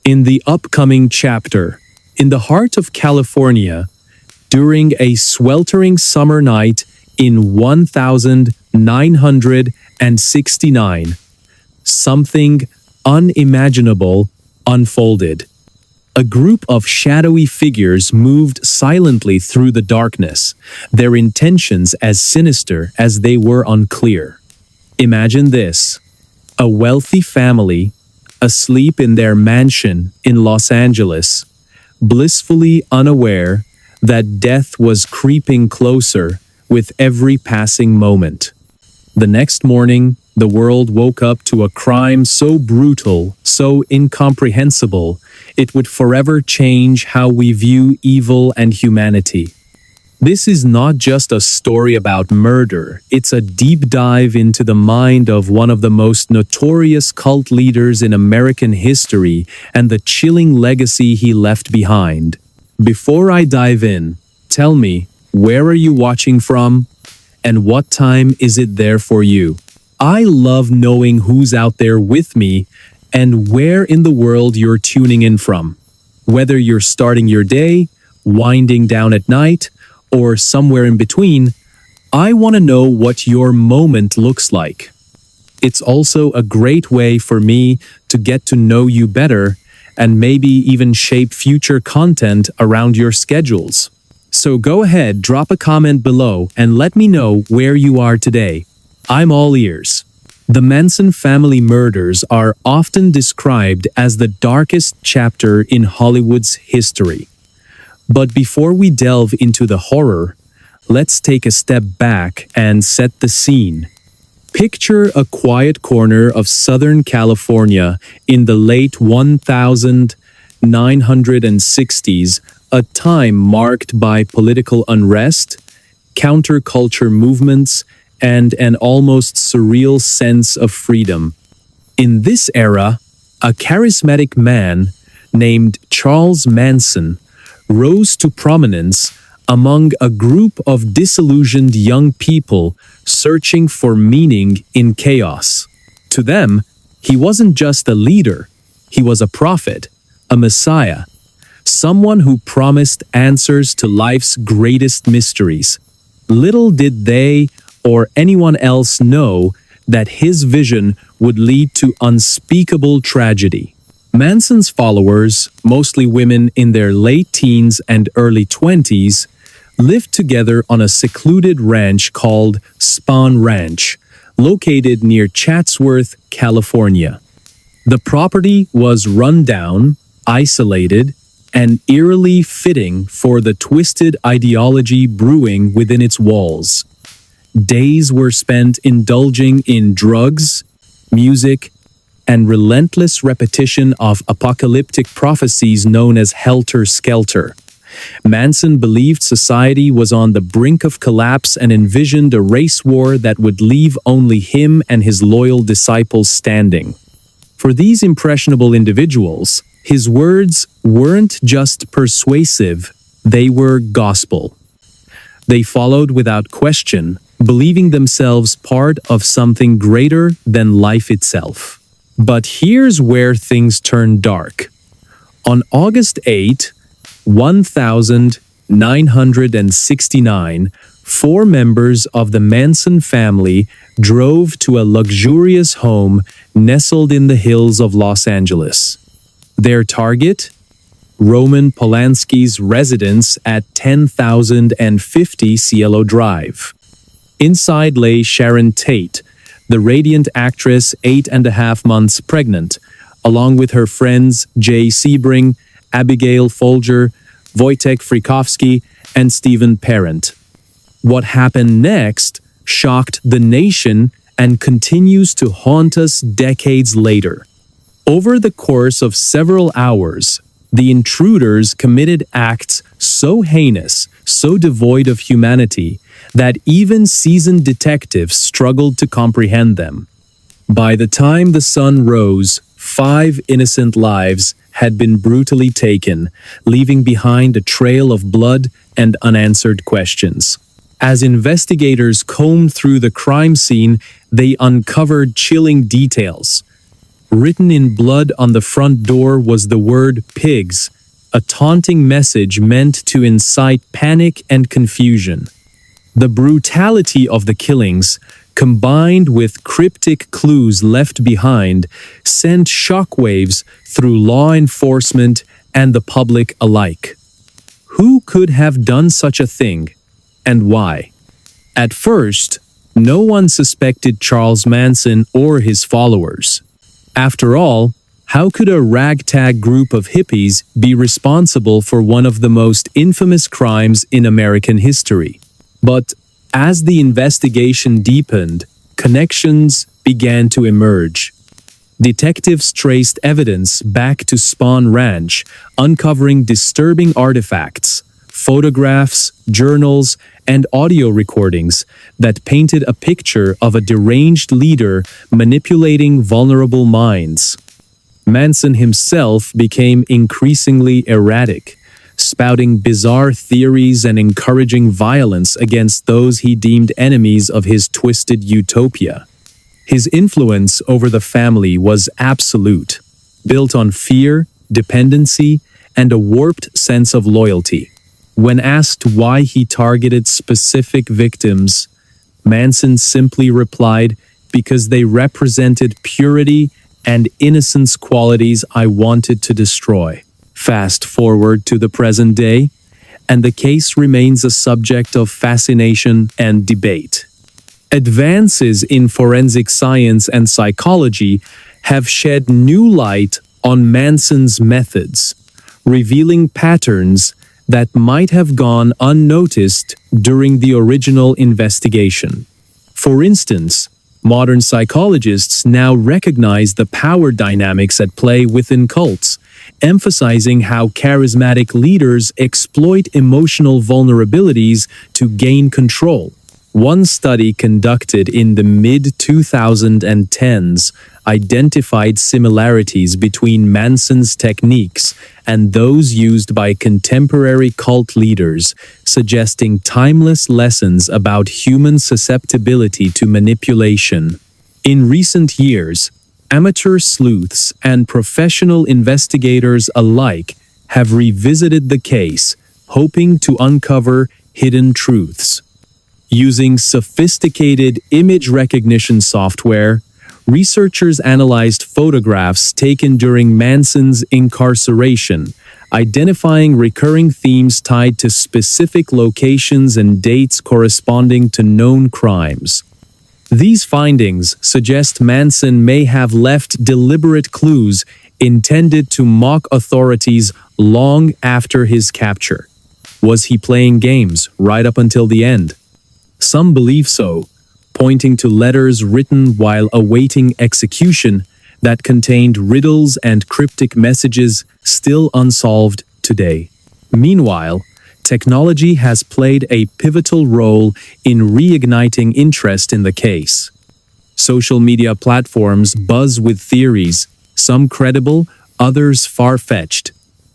In the upcoming chapter, in the heart of California, during a sweltering summer night in 1969, something unimaginable unfolded. A group of shadowy figures moved silently through the darkness, their intentions as sinister as they were unclear. Imagine this: a wealthy family, asleep in their mansion in Los Angeles, blissfully unaware that death was creeping closer with every passing moment. The next morning, the world woke up to a crime so brutal, so incomprehensible, it would forever change how we view evil and humanity. This is not just a story about murder, it's a deep dive into the mind of one of the most notorious cult leaders in American history and the chilling legacy he left behind. Before I dive in, tell me, where are you watching from? And what time is it there for you? I love knowing who's out there with me and where in the world you're tuning in from. Whether you're starting your day, winding down at night, or somewhere in between, I want to know what your moment looks like. It's also a great way for me to get to know you better and maybe even shape future content around your schedules. So go ahead, drop a comment below and let me know where you are today. I'm all ears. The Manson family murders are often described as the darkest chapter in Hollywood's history. But before we delve into the horror, let's take a step back and set the scene. Picture a quiet corner of Southern California in the late 1960s, a time marked by political unrest, counterculture movements, and an almost surreal sense of freedom. In this era, a charismatic man named Charles Manson rose to prominence among a group of disillusioned young people searching for meaning in chaos. To them, he wasn't just a leader, he was a prophet, a messiah, someone who promised answers to life's greatest mysteries. Little did they or anyone else know that his vision would lead to unspeakable tragedy. Manson's followers, mostly women in their late teens and early 20s, lived together on a secluded ranch called Spahn Ranch, located near Chatsworth, California. The property was run down, isolated, and eerily fitting for the twisted ideology brewing within its walls. Days were spent indulging in drugs, music, and relentless repetition of apocalyptic prophecies known as helter-skelter. Manson believed society was on the brink of collapse and envisioned a race war that would leave only him and his loyal disciples standing. For these impressionable individuals, his words weren't just persuasive, they were gospel. They followed without question, believing themselves part of something greater than life itself. But here's where things turn dark. On August 8, 1969, 4 members of the Manson family drove to a luxurious home nestled in the hills of Los Angeles. Their target? Roman Polanski's residence at 10,050 Cielo Drive. Inside lay Sharon Tate, the radiant actress 8.5 months pregnant, along with her friends Jay Sebring, Abigail Folger, Wojtek Frykowski, and Stephen Parent. What happened next shocked the nation and continues to haunt us decades later. Over the course of several hours, the intruders committed acts so heinous, so devoid of humanity, that even seasoned detectives struggled to comprehend them. By the time the sun rose, 5 innocent lives had been brutally taken, leaving behind a trail of blood and unanswered questions. As investigators combed through the crime scene, they uncovered chilling details. Written in blood on the front door was the word pigs, a taunting message meant to incite panic and confusion. The brutality of the killings, combined with cryptic clues left behind, sent shockwaves through law enforcement and the public alike. Who could have done such a thing, and why? At first, no one suspected Charles Manson or his followers. After all, how could a ragtag group of hippies be responsible for one of the most infamous crimes in American history? But as the investigation deepened, connections began to emerge. Detectives traced evidence back to Spahn Ranch, uncovering disturbing artifacts, photographs, journals, and audio recordings that painted a picture of a deranged leader manipulating vulnerable minds. Manson himself became increasingly erratic, spouting bizarre theories and encouraging violence against those he deemed enemies of his twisted utopia. His influence over the family was absolute, built on fear, dependency, and a warped sense of loyalty. When asked why he targeted specific victims, Manson simply replied, "Because they represented purity and innocence, qualities I wanted to destroy." Fast forward to the present day, and the case remains a subject of fascination and debate. Advances in forensic science and psychology have shed new light on Manson's methods, revealing patterns that might have gone unnoticed during the original investigation. For instance, modern psychologists now recognize the power dynamics at play within cults, emphasizing how charismatic leaders exploit emotional vulnerabilities to gain control. One study conducted in the mid-2010s identified similarities between Manson's techniques and those used by contemporary cult leaders, suggesting timeless lessons about human susceptibility to manipulation. In recent years, amateur sleuths and professional investigators alike have revisited the case, hoping to uncover hidden truths. Using sophisticated image recognition software, researchers analyzed photographs taken during Manson's incarceration, identifying recurring themes tied to specific locations and dates corresponding to known crimes. These findings suggest Manson may have left deliberate clues intended to mock authorities long after his capture. Was he playing games right up until the end? Some believe so, pointing to letters written while awaiting execution that contained riddles and cryptic messages still unsolved today. Meanwhile, technology has played a pivotal role in reigniting interest in the case. Social media platforms buzz with theories, some credible, others far-fetched,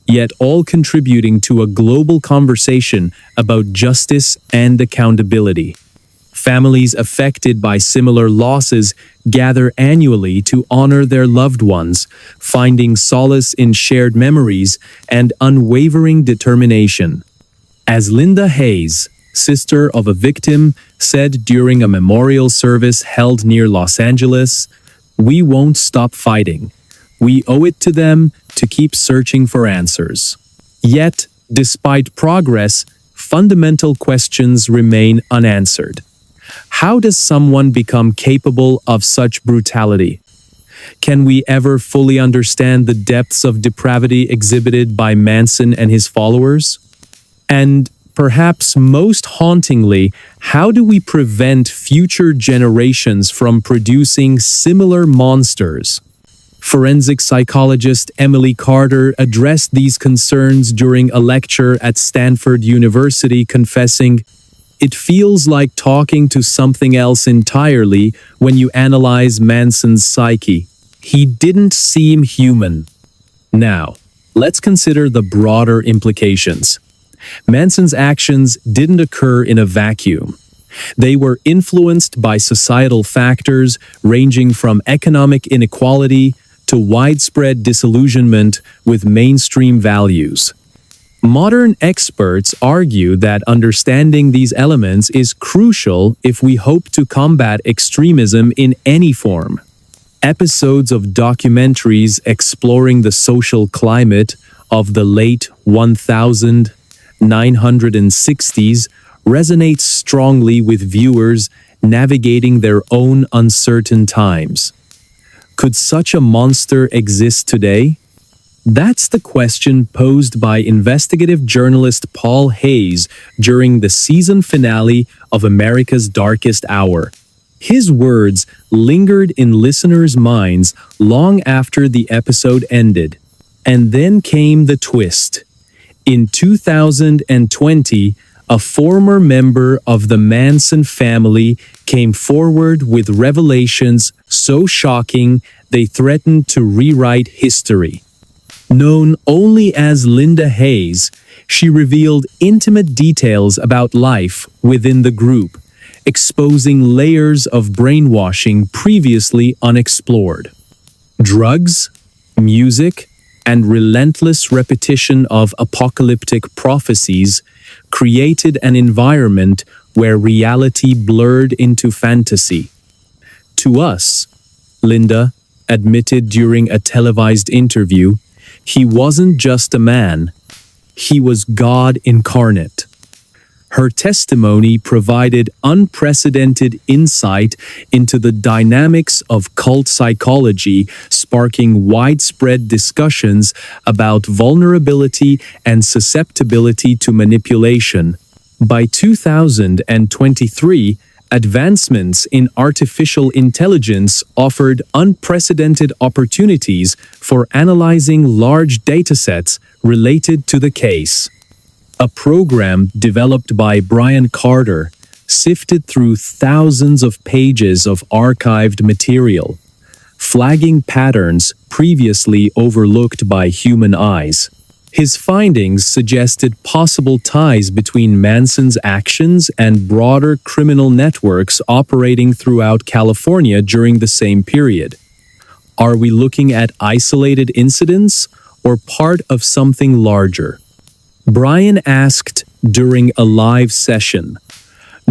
yet all contributing to a global conversation about justice and accountability. Families affected by similar losses gather annually to honor their loved ones, finding solace in shared memories and unwavering determination. As Linda Hayes, sister of a victim, said during a memorial service held near Los Angeles, "We won't stop fighting. We owe it to them to keep searching for answers." Yet, despite progress, fundamental questions remain unanswered. How does someone become capable of such brutality? Can we ever fully understand the depths of depravity exhibited by Manson and his followers? And perhaps most hauntingly, how do we prevent future generations from producing similar monsters? Forensic psychologist Emily Carter addressed these concerns during a lecture at Stanford University, confessing, "It feels like talking to something else entirely when you analyze Manson's psyche. He didn't seem human." Now, let's consider the broader implications. Manson's actions didn't occur in a vacuum. They were influenced by societal factors ranging from economic inequality, to widespread disillusionment with mainstream values. Modern experts argue that understanding these elements is crucial if we hope to combat extremism in any form. Episodes of documentaries exploring the social climate of the late 1960s resonate strongly with viewers navigating their own uncertain times. Could such a monster exist today? That's the question posed by investigative journalist Paul Hayes during the season finale of America's Darkest Hour. His words lingered in listeners' minds long after the episode ended. And then came the twist. In 2020, a former member of the Manson family came forward with revelations so shocking they threatened to rewrite history. Known only as Linda Hayes, she revealed intimate details about life within the group, exposing layers of brainwashing previously unexplored. Drugs, music, and relentless repetition of apocalyptic prophecies created an environment where reality blurred into fantasy. To us, Linda admitted during a televised interview, he wasn't just a man, he was God incarnate. Her testimony provided unprecedented insight into the dynamics of cult psychology, sparking widespread discussions about vulnerability and susceptibility to manipulation. By 2023, advancements in artificial intelligence offered unprecedented opportunities for analyzing large datasets related to the case. A program developed by Brian Carter sifted through thousands of pages of archived material, flagging patterns previously overlooked by human eyes. His findings suggested possible ties between Manson's actions and broader criminal networks operating throughout California during the same period. Are we looking at isolated incidents or part of something larger? Brian asked during a live session,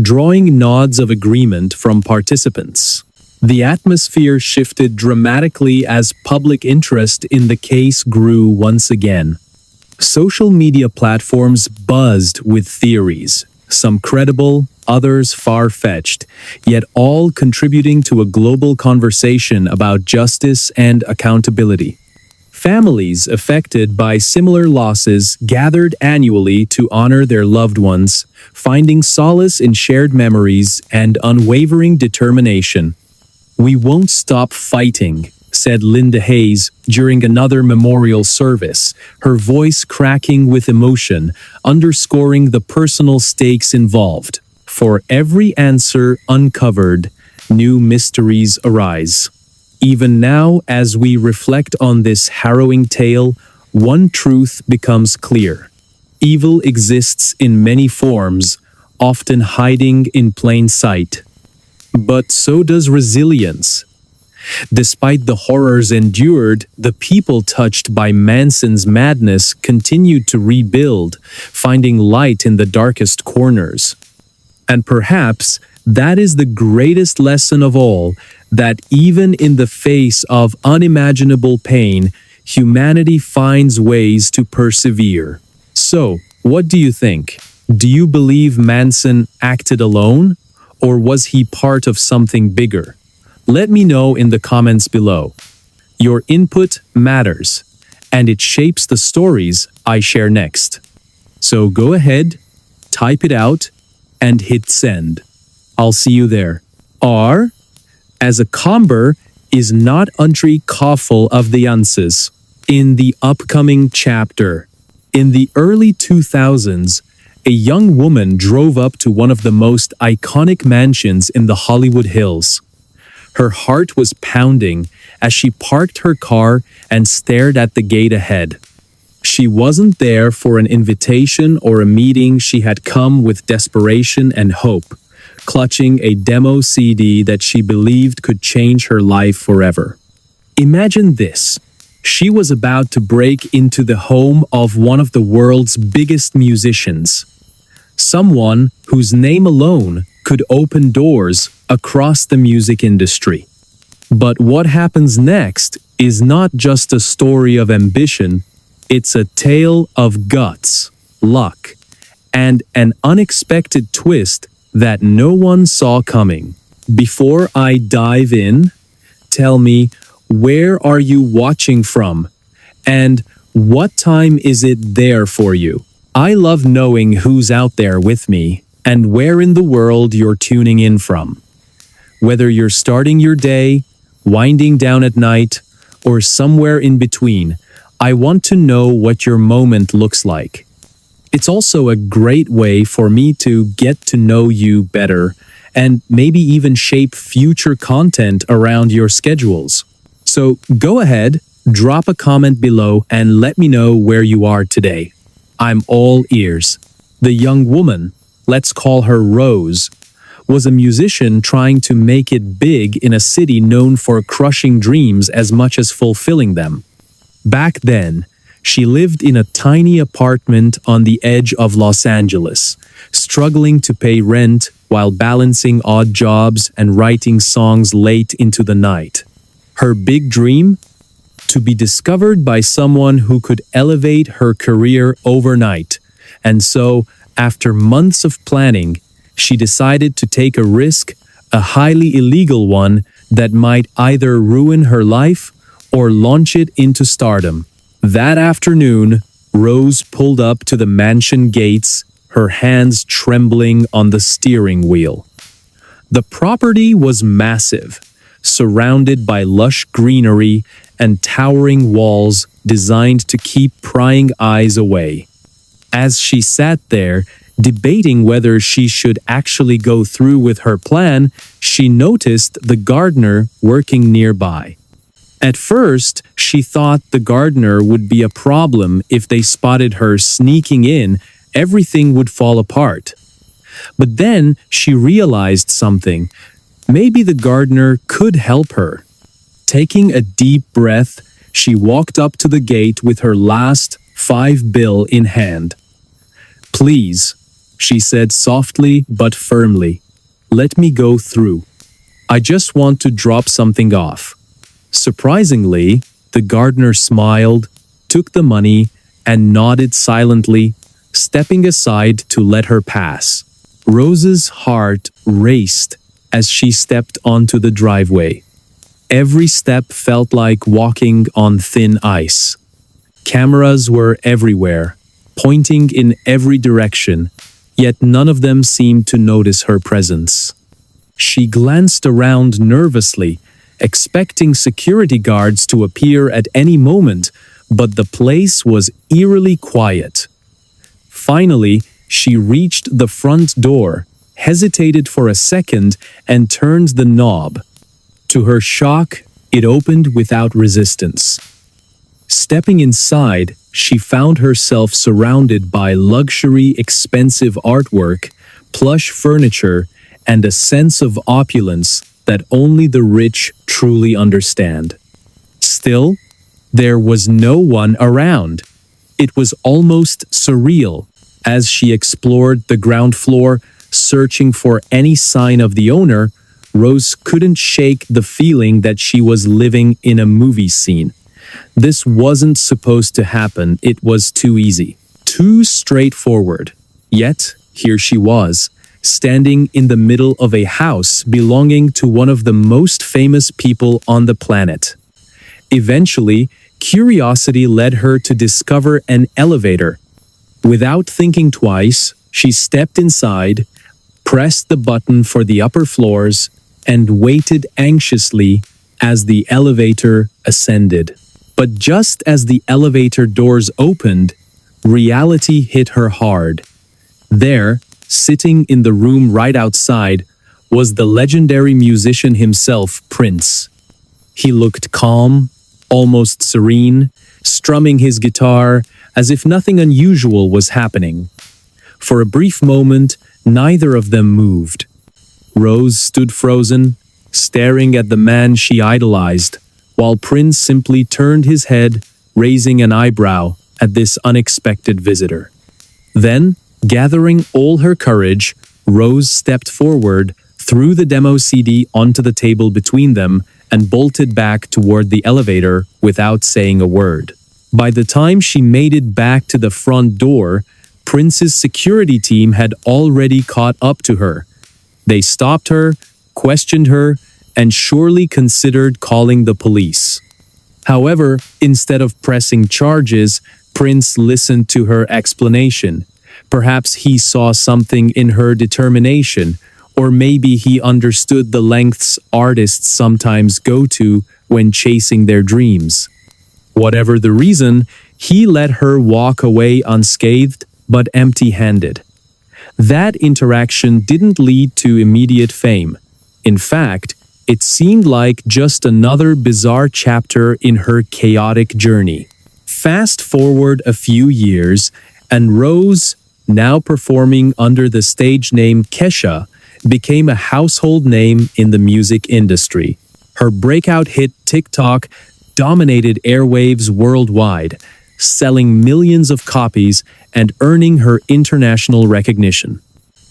drawing nods of agreement from participants. The atmosphere shifted dramatically as public interest in the case grew once again. Social media platforms buzzed with theories, some credible, others far-fetched, yet all contributing to a global conversation about justice and accountability. Families affected by similar losses gathered annually to honor their loved ones, finding solace in shared memories and unwavering determination. "We won't stop fighting," said Linda Hayes during another memorial service, her voice cracking with emotion, underscoring the personal stakes involved. For every answer uncovered, new mysteries arise. Even now, as we reflect on this harrowing tale, one truth becomes clear. Evil exists in many forms, often hiding in plain sight. But so does resilience. Despite the horrors endured, the people touched by Manson's madness continued to rebuild, finding light in the darkest corners. And perhaps that is the greatest lesson of all, that even in the face of unimaginable pain, humanity finds ways to persevere. So, what do you think? Do you believe Manson acted alone? Or was he part of something bigger? Let me know in the comments below. Your input matters, and it shapes the stories I share next. So go ahead, type it out, and hit send. I'll see you there. R, as a comber, is not untry kafel of the answers. In the upcoming chapter, in the early 2000s, a young woman drove up to one of the most iconic mansions in the Hollywood Hills. Her heart was pounding as she parked her car and stared at the gate ahead. She wasn't there for an invitation or a meeting. She had come with desperation and hope, clutching a demo CD that she believed could change her life forever. Imagine this. She was about to break into the home of one of the world's biggest musicians. Someone whose name alone could open doors across the music industry. But what happens next is not just a story of ambition, it's a tale of guts, luck, and an unexpected twist that no one saw coming. Before I dive in, tell me, where are you watching from? And what time is it there for you? I love knowing who's out there with me and where in the world you're tuning in from. Whether you're starting your day, winding down at night, or somewhere in between, I want to know what your moment looks like. It's also a great way for me to get to know you better and maybe even shape future content around your schedules. So go ahead, drop a comment below and let me know where you are today. I'm all ears. The young woman, let's call her Rose, was a musician trying to make it big in a city known for crushing dreams as much as fulfilling them. Back then, she lived in a tiny apartment on the edge of Los Angeles, struggling to pay rent while balancing odd jobs and writing songs late into the night. Her big dream? To be discovered by someone who could elevate her career overnight. And so, after months of planning, she decided to take a risk, a highly illegal one that might either ruin her life or launch it into stardom. That afternoon, Rose pulled up to the mansion gates, her hands trembling on the steering wheel. The property was massive, surrounded by lush greenery and towering walls designed to keep prying eyes away. As she sat there, debating whether she should actually go through with her plan, she noticed the gardener working nearby. At first, she thought the gardener would be a problem. If they spotted her sneaking in, everything would fall apart. But then she realized something. Maybe the gardener could help her. Taking a deep breath, she walked up to the gate with her last $5 in hand. "Please," she said softly but firmly, "let me go through. I just want to drop something off." Surprisingly, the gardener smiled, took the money, and nodded silently, stepping aside to let her pass. Rose's heart raced as she stepped onto the driveway. Every step felt like walking on thin ice. Cameras were everywhere, pointing in every direction, yet none of them seemed to notice her presence. She glanced around nervously, expecting security guards to appear at any moment, but the place was eerily quiet. Finally, she reached the front door, hesitated for a second, and turned the knob. To her shock, it opened without resistance. Stepping inside, she found herself surrounded by luxury, expensive artwork, plush furniture, and a sense of opulence that only the rich truly understand. Still, there was no one around. It was almost surreal. As she explored the ground floor, searching for any sign of the owner, Rose couldn't shake the feeling that she was living in a movie scene. This wasn't supposed to happen. It was too easy, too straightforward. Yet, here she was, standing in the middle of a house belonging to one of the most famous people on the planet. Eventually, curiosity led her to discover an elevator. Without thinking twice, she stepped inside, pressed the button for the upper floors, and waited anxiously as the elevator ascended. But just as the elevator doors opened, reality hit her hard. There, sitting in the room right outside, was the legendary musician himself, Prince. He looked calm, almost serene, strumming his guitar as if nothing unusual was happening. For a brief moment, neither of them moved. Rose stood frozen, staring at the man she idolized, while Prince simply turned his head, raising an eyebrow at this unexpected visitor. Then, gathering all her courage, Rose stepped forward, threw the demo CD onto the table between them, and bolted back toward the elevator without saying a word. By the time she made it back to the front door, Prince's security team had already caught up to her. They stopped her, questioned her, and surely considered calling the police. However, instead of pressing charges, Prince listened to her explanation. Perhaps he saw something in her determination, or maybe he understood the lengths artists sometimes go to when chasing their dreams. Whatever the reason, he let her walk away unscathed but empty-handed. That interaction didn't lead to immediate fame. In fact, it seemed like just another bizarre chapter in her chaotic journey. Fast forward a few years, and Rose, now performing under the stage name Kesha, became a household name in the music industry. Her breakout hit TikTok dominated airwaves worldwide, selling millions of copies and earning her international recognition.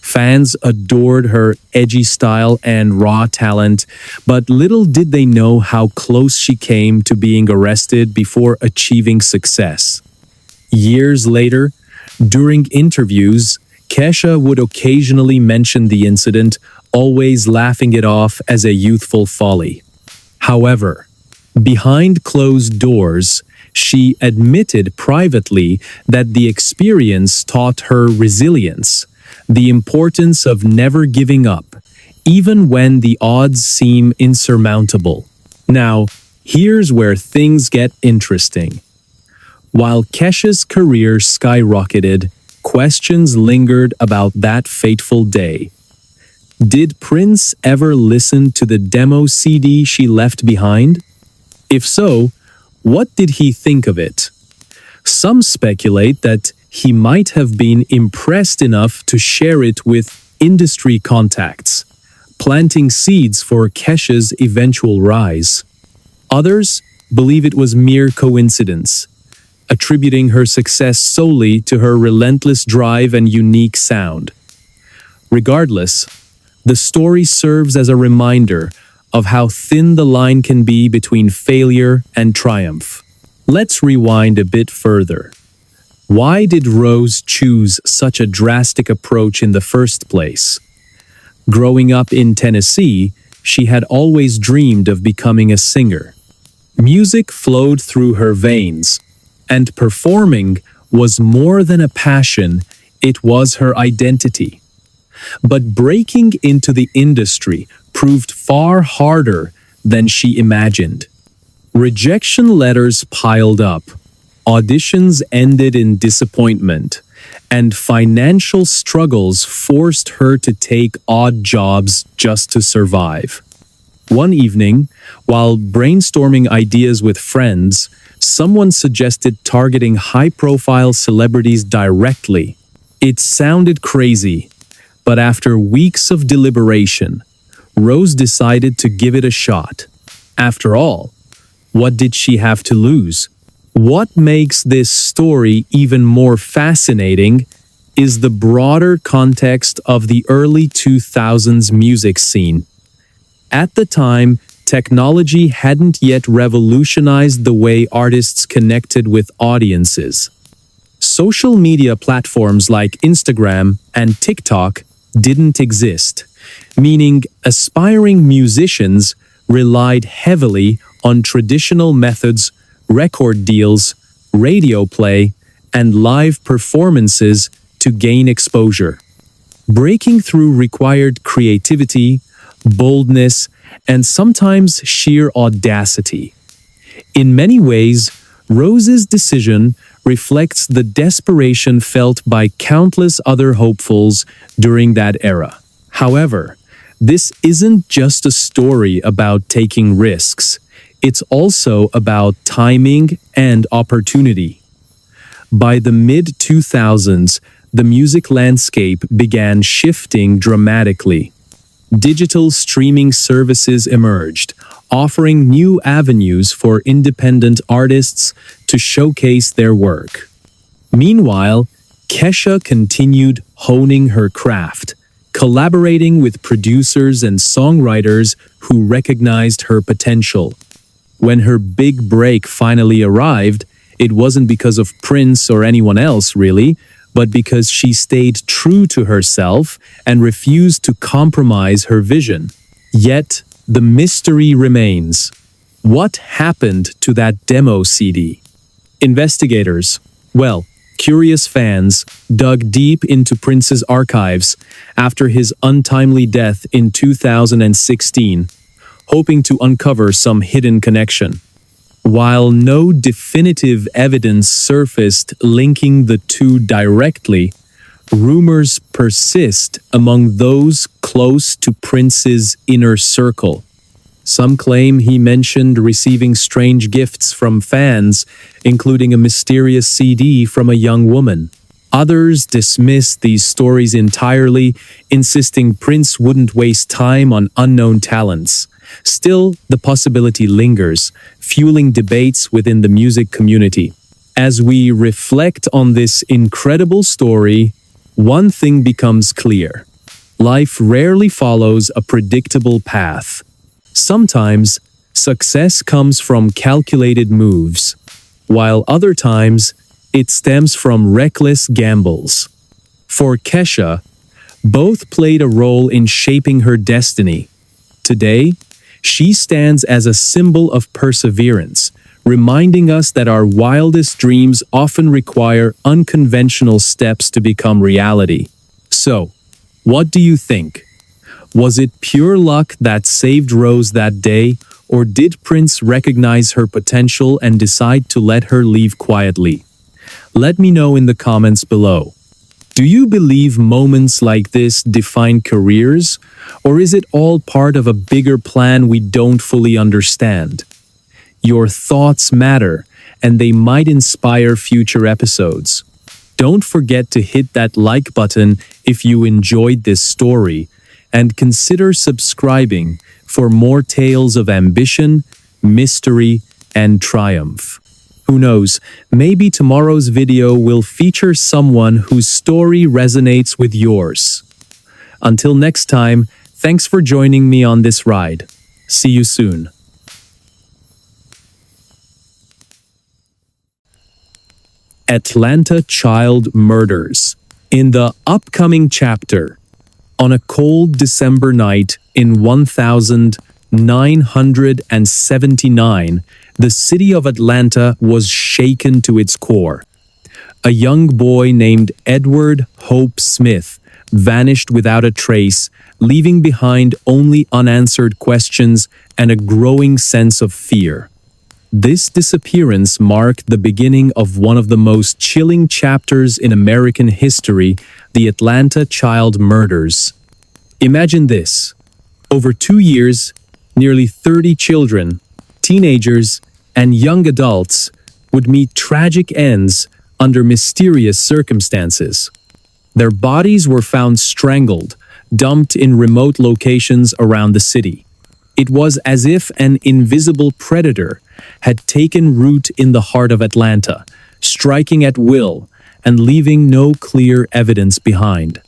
Fans adored her edgy style and raw talent, but little did they know how close she came to being arrested before achieving success. Years later, during interviews, Kesha would occasionally mention the incident, always laughing it off as a youthful folly. However, behind closed doors, she admitted privately that the experience taught her resilience, the importance of never giving up, even when the odds seem insurmountable. Now, here's where things get interesting. While Kesha's career skyrocketed, questions lingered about that fateful day. Did Prince ever listen to the demo CD she left behind? If so, what did he think of it? Some speculate that he might have been impressed enough to share it with industry contacts, planting seeds for Kesha's eventual rise. Others believe it was mere coincidence, attributing her success solely to her relentless drive and unique sound. Regardless, the story serves as a reminder of how thin the line can be between failure and triumph. Let's rewind a bit further. Why did Rose choose such a drastic approach in the first place? Growing up in Tennessee, she had always dreamed of becoming a singer. Music flowed through her veins, and performing was more than a passion, it was her identity. But breaking into the industry proved far harder than she imagined. Rejection letters piled up, auditions ended in disappointment, and financial struggles forced her to take odd jobs just to survive. One evening, while brainstorming ideas with friends, someone suggested targeting high-profile celebrities directly. It sounded crazy, but after weeks of deliberation, Rose decided to give it a shot. After all, what did she have to lose? What makes this story even more fascinating is the broader context of the early 2000s music scene. At the time, technology hadn't yet revolutionized the way artists connected with audiences. Social media platforms like Instagram and TikTok didn't exist, meaning aspiring musicians relied heavily on traditional methods, record deals, radio play, and live performances to gain exposure. Breaking through required creativity, boldness, and sometimes sheer audacity. In many ways, Rose's decision reflects the desperation felt by countless other hopefuls during that era. However, this isn't just a story about taking risks. It's also about timing and opportunity. By the mid-2000s, the music landscape began shifting dramatically. digital streaming services emerged, offering new avenues for independent artists to showcase their work. Meanwhile, Kesha continued honing her craft, collaborating with producers and songwriters who recognized her potential. When her big break finally arrived, it wasn't because of Prince or anyone else, really, but because she stayed true to herself and refused to compromise her vision. Yet, the mystery remains. What happened to that demo CD? Investigators, well, curious fans, dug deep into Prince's archives after his untimely death in 2016, hoping to uncover some hidden connection. While no definitive evidence surfaced linking the two directly, rumors persist among those close to Prince's inner circle. Some claim he mentioned receiving strange gifts from fans, including a mysterious CD from a young woman. Others dismiss these stories entirely, insisting Prince wouldn't waste time on unknown talents. Still, the possibility lingers, fueling debates within the music community. As we reflect on this incredible story, one thing becomes clear. Life rarely follows a predictable path. Sometimes, success comes from calculated moves, while other times, it stems from reckless gambles. For Kesha, both played a role in shaping her destiny. Today, she stands as a symbol of perseverance, reminding us that our wildest dreams often require unconventional steps to become reality. So, what do you think? Was it pure luck that saved Rose that day, or did Prince recognize her potential and decide to let her leave quietly? Let me know in the comments below. Do you believe moments like this define careers, or is it all part of a bigger plan we don't fully understand? Your thoughts matter, and they might inspire future episodes. Don't forget to hit that like button if you enjoyed this story, and consider subscribing for more tales of ambition, mystery, and triumph. Who knows, maybe tomorrow's video will feature someone whose story resonates with yours. Until next time, thanks for joining me on this ride. See you soon. Atlanta child murders. In the upcoming chapter, on a cold December night in 1979, the city of Atlanta was shaken to its core. A young boy named Edward Hope Smith vanished without a trace, leaving behind only unanswered questions and a growing sense of fear. This disappearance marked the beginning of one of the most chilling chapters in American history, the Atlanta child murders. Imagine this. Over 2 years, nearly 30 children, teenagers, and young adults would meet tragic ends under mysterious circumstances. Their bodies were found strangled, dumped in remote locations around the city. It was as if an invisible predator had taken root in the heart of Atlanta, striking at will and leaving no clear evidence behind.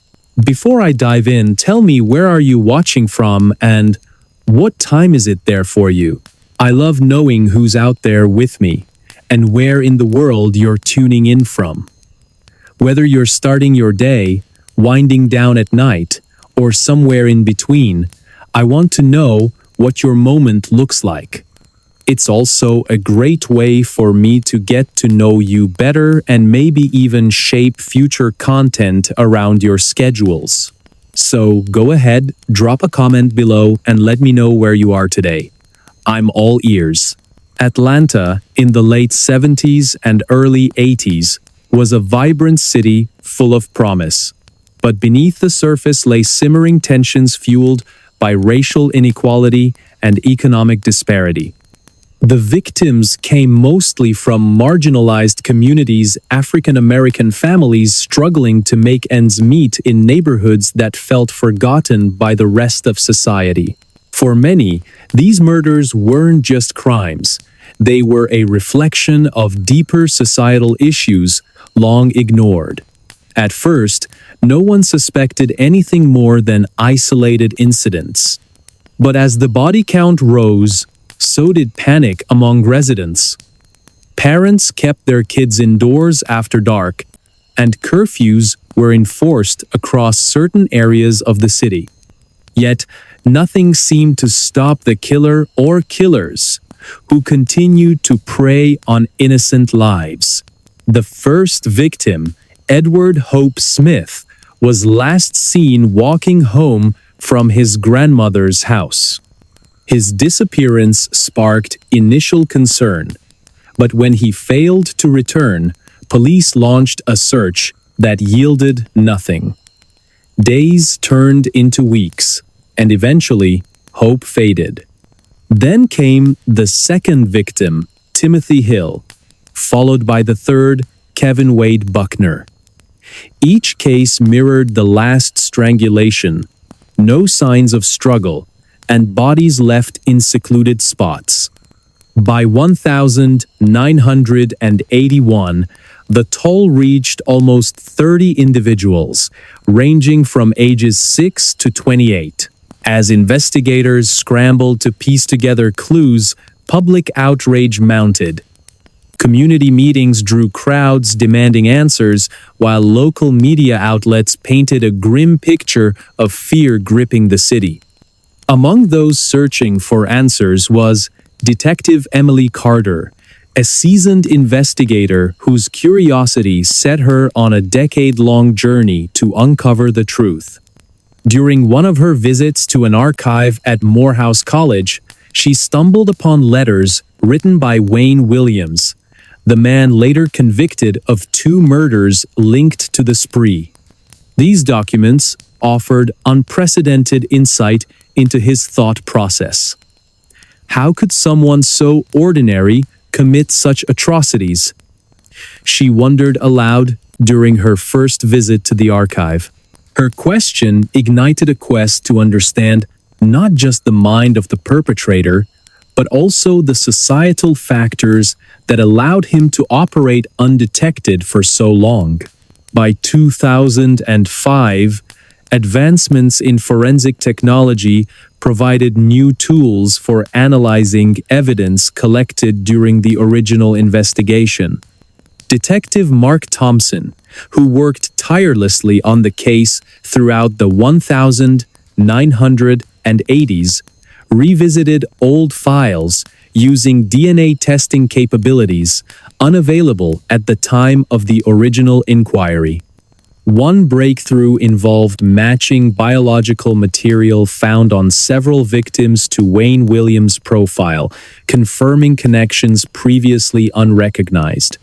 Before I dive in, tell me, where are you watching from and what time is it there for you? I love knowing who's out there with me and where in the world you're tuning in from. Whether you're starting your day, winding down at night, or somewhere in between, I want to know what your moment looks like. It's also a great way for me to get to know you better and maybe even shape future content around your schedules. So go ahead, drop a comment below and let me know where you are today. I'm all ears. Atlanta, in the late 70s and early 80s, was a vibrant city full of promise. But beneath the surface lay simmering tensions fueled by racial inequality and economic disparity. The victims came mostly from marginalized communities, African American families struggling to make ends meet in neighborhoods that felt forgotten by the rest of society. For many, these murders weren't just crimes. They were a reflection of deeper societal issues long ignored. At first, no one suspected anything more than isolated incidents. But as the body count rose, so did panic among residents. Parents kept their kids indoors after dark, and curfews were enforced across certain areas of the city. Yet, nothing seemed to stop the killer or killers, who continued to prey on innocent lives. The first victim, Edward Hope Smith, was last seen walking home from his grandmother's house. His disappearance sparked initial concern, but when he failed to return, police launched a search that yielded nothing. Days turned into weeks, and eventually, hope faded. Then came the second victim, Timothy Hill, followed by the third, Kevin Wade Buckner. Each case mirrored the last strangulation, no signs of struggle, and bodies left in secluded spots. By 1981, the toll reached almost 30 individuals, ranging from ages 6 to 28. As investigators scrambled to piece together clues, public outrage mounted. Community meetings drew crowds demanding answers, while local media outlets painted a grim picture of fear gripping the city. Among those searching for answers was Detective Emily Carter, a seasoned investigator whose curiosity set her on a decade-long journey to uncover the truth. During one of her visits to an archive at Morehouse College, she stumbled upon letters written by Wayne Williams, the man later convicted of 2 murders linked to the spree. These documents offered unprecedented insight into his thought process. How could someone so ordinary commit such atrocities? She wondered aloud during her first visit to the archive. Her question ignited a quest to understand not just the mind of the perpetrator, but also the societal factors that allowed him to operate undetected for so long. By 2005, advancements in forensic technology provided new tools for analyzing evidence collected during the original investigation. Detective Mark Thompson, who worked tirelessly on the case throughout the 1980s, revisited old files using DNA testing capabilities unavailable at the time of the original inquiry. One breakthrough involved matching biological material found on several victims to Wayne Williams' profile, confirming connections previously unrecognized.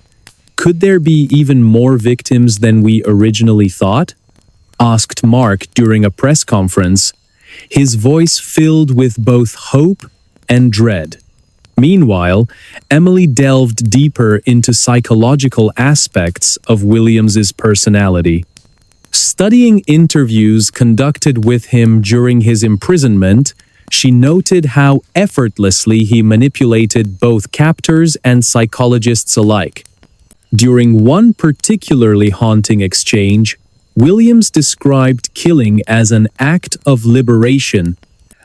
Could there be even more victims than we originally thought? Asked Mark during a press conference, his voice filled with both hope and dread. Meanwhile, Emily delved deeper into psychological aspects of Williams's personality. Studying interviews conducted with him during his imprisonment, she noted how effortlessly he manipulated both captors and psychologists alike. During one particularly haunting exchange, Williams described killing as an act of liberation,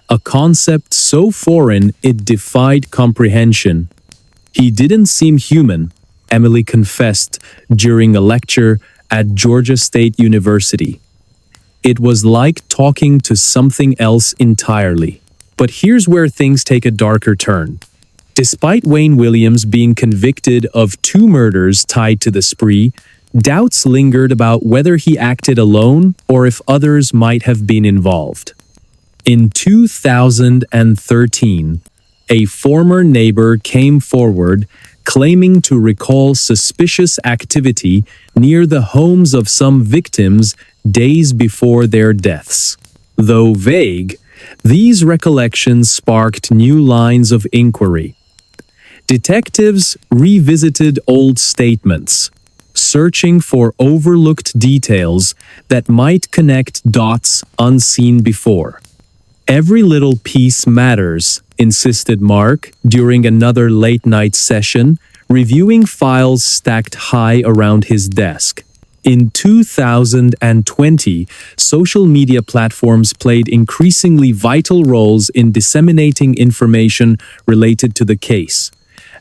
a concept so foreign it defied comprehension. He didn't seem human, Emily confessed during a lecture at Georgia State University. It was like talking to something else entirely. But here's where things take a darker turn. Despite Wayne Williams being convicted of 2 murders tied to the spree, doubts lingered about whether he acted alone or if others might have been involved. In 2013, a former neighbor came forward claiming to recall suspicious activity near the homes of some victims days before their deaths. Though vague, these recollections sparked new lines of inquiry. Detectives revisited old statements, searching for overlooked details that might connect dots unseen before. Every little piece matters, insisted Mark during another late-night session, reviewing files stacked high around his desk. In 2020, social media platforms played increasingly vital roles in disseminating information related to the case.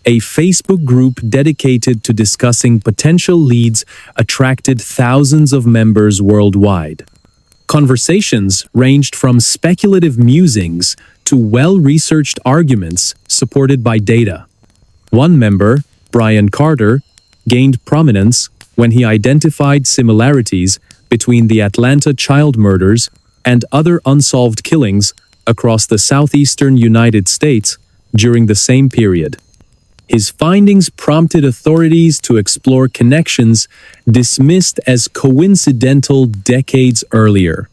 A Facebook group dedicated to discussing potential leads attracted thousands of members worldwide. Conversations ranged from speculative musings to well-researched arguments supported by data. One member, Brian Carter, gained prominence when he identified similarities between the Atlanta child murders and other unsolved killings across the southeastern United States during the same period. His findings prompted authorities to explore connections dismissed as coincidental decades earlier.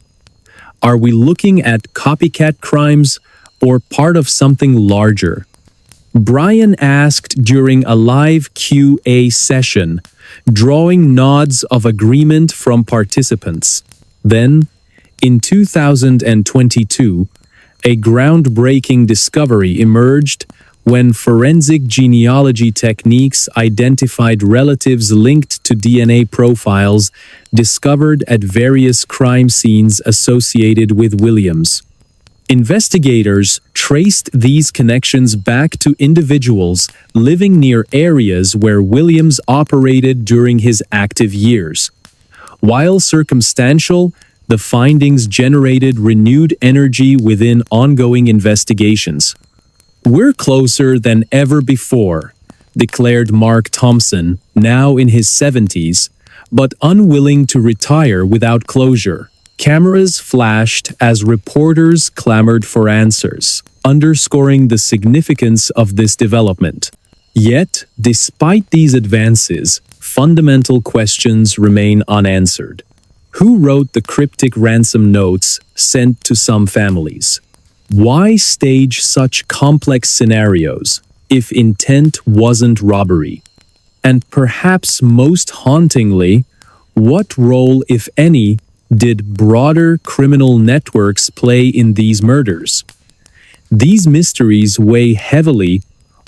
Are we looking at copycat crimes or part of something larger? Brian asked during a live Q&A session, drawing nods of agreement from participants. Then, in 2022, a groundbreaking discovery emerged when forensic genealogy techniques identified relatives linked to DNA profiles discovered at various crime scenes associated with Williams. Investigators traced these connections back to individuals living near areas where Williams operated during his active years. While circumstantial, the findings generated renewed energy within ongoing investigations. "We're closer than ever before," declared Mark Thompson, now in his 70s, but unwilling to retire without closure. Cameras flashed as reporters clamored for answers, underscoring the significance of this development. Yet, despite these advances, fundamental questions remain unanswered. Who wrote the cryptic ransom notes sent to some families? Why stage such complex scenarios if intent wasn't robbery? And perhaps most hauntingly, what role, if any, did broader criminal networks play in these murders? These mysteries weigh heavily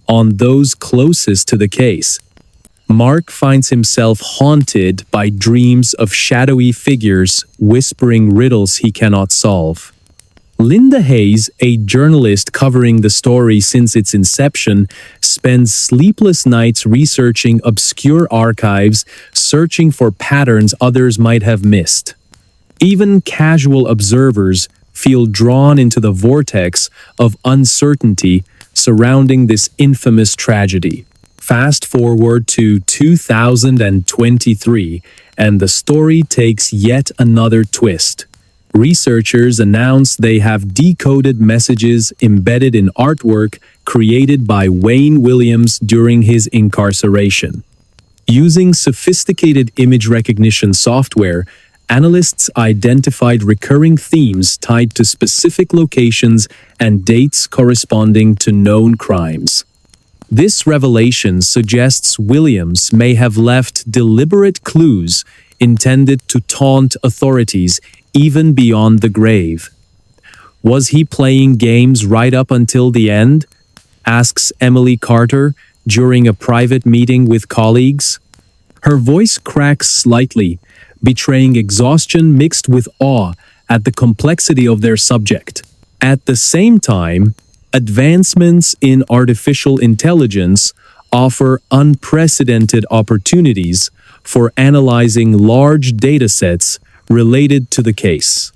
on those closest to the case. Mark finds himself haunted by dreams of shadowy figures whispering riddles he cannot solve. Linda Hayes, a journalist covering the story since its inception, spends sleepless nights researching obscure archives, searching for patterns others might have missed. Even casual observers feel drawn into the vortex of uncertainty surrounding this infamous tragedy. Fast forward to 2023, and the story takes yet another twist. Researchers announce they have decoded messages embedded in artwork created by Wayne Williams during his incarceration. Using sophisticated image recognition software, analysts identified recurring themes tied to specific locations and dates corresponding to known crimes. This revelation suggests Williams may have left deliberate clues intended to taunt authorities even beyond the grave. Was he playing games right up until the end? Asks Emily Carter during a private meeting with colleagues. Her voice cracks slightly, betraying exhaustion mixed with awe at the complexity of their subject. At the same time, advancements in artificial intelligence offer unprecedented opportunities for analyzing large datasets related to the case.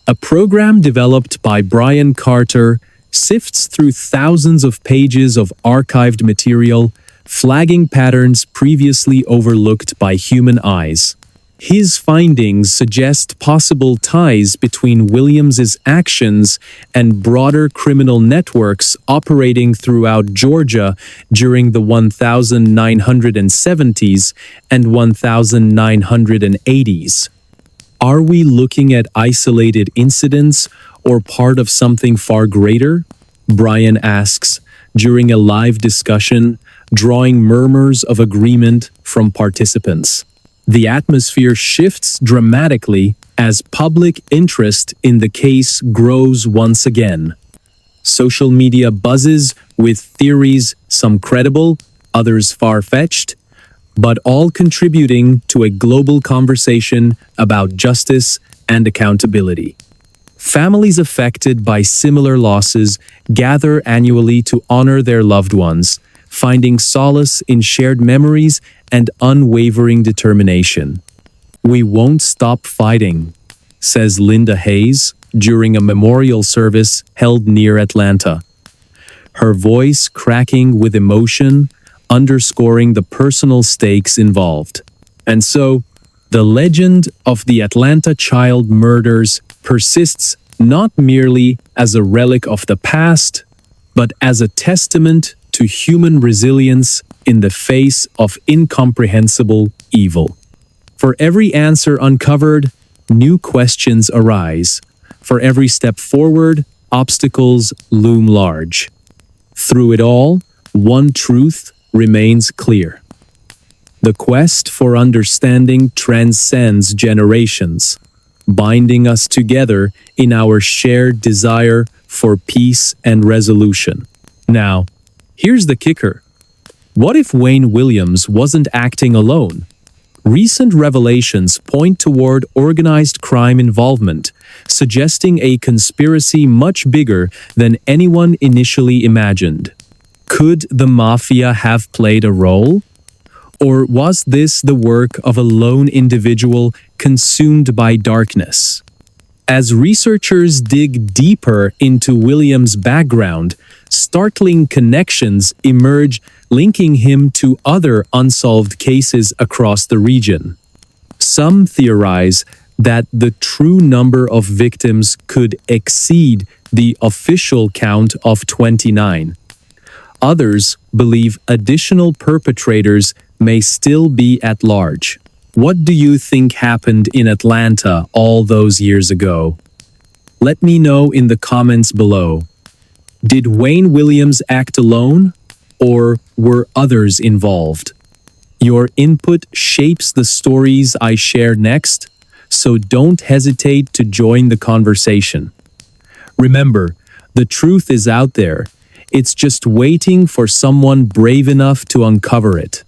A program developed by Brian Carter sifts through thousands of pages of archived material, flagging patterns previously overlooked by human eyes. His findings suggest possible ties between Williams's actions and broader criminal networks operating throughout Georgia during the 1970s and 1980s. Are we looking at isolated incidents or part of something far greater? Brian asks during a live discussion drawing murmurs of agreement from participants. The atmosphere shifts dramatically as public interest in the case grows once again. Social media buzzes with theories, some credible, others far-fetched, but all contributing to a global conversation about justice and accountability. Families affected by similar losses gather annually to honor their loved ones, finding solace in shared memories and unwavering determination. "We won't stop fighting," says Linda Hayes during a memorial service held near Atlanta, her voice cracking with emotion, underscoring the personal stakes involved. And so, the legend of the Atlanta child murders persists not merely as a relic of the past, but as a testament to human resilience in the face of incomprehensible evil. For every answer uncovered, new questions arise. For every step forward, obstacles loom large. Through it all, one truth remains clear. The quest for understanding transcends generations, binding us together in our shared desire for peace and resolution. Now, here's the kicker. What if Wayne Williams wasn't acting alone? Recent revelations point toward organized crime involvement, suggesting a conspiracy much bigger than anyone initially imagined. Could the mafia have played a role? Or was this the work of a lone individual consumed by darkness? As researchers dig deeper into Williams' background, startling connections emerge linking him to other unsolved cases across the region. Some theorize that the true number of victims could exceed the official count of 29. Others believe additional perpetrators may still be at large. What do you think happened in Atlanta all those years ago? Let me know in the comments below. Did Wayne Williams act alone, or were others involved? Your input shapes the stories I share next, so don't hesitate to join the conversation. Remember, the truth is out there. It's just waiting for someone brave enough to uncover it.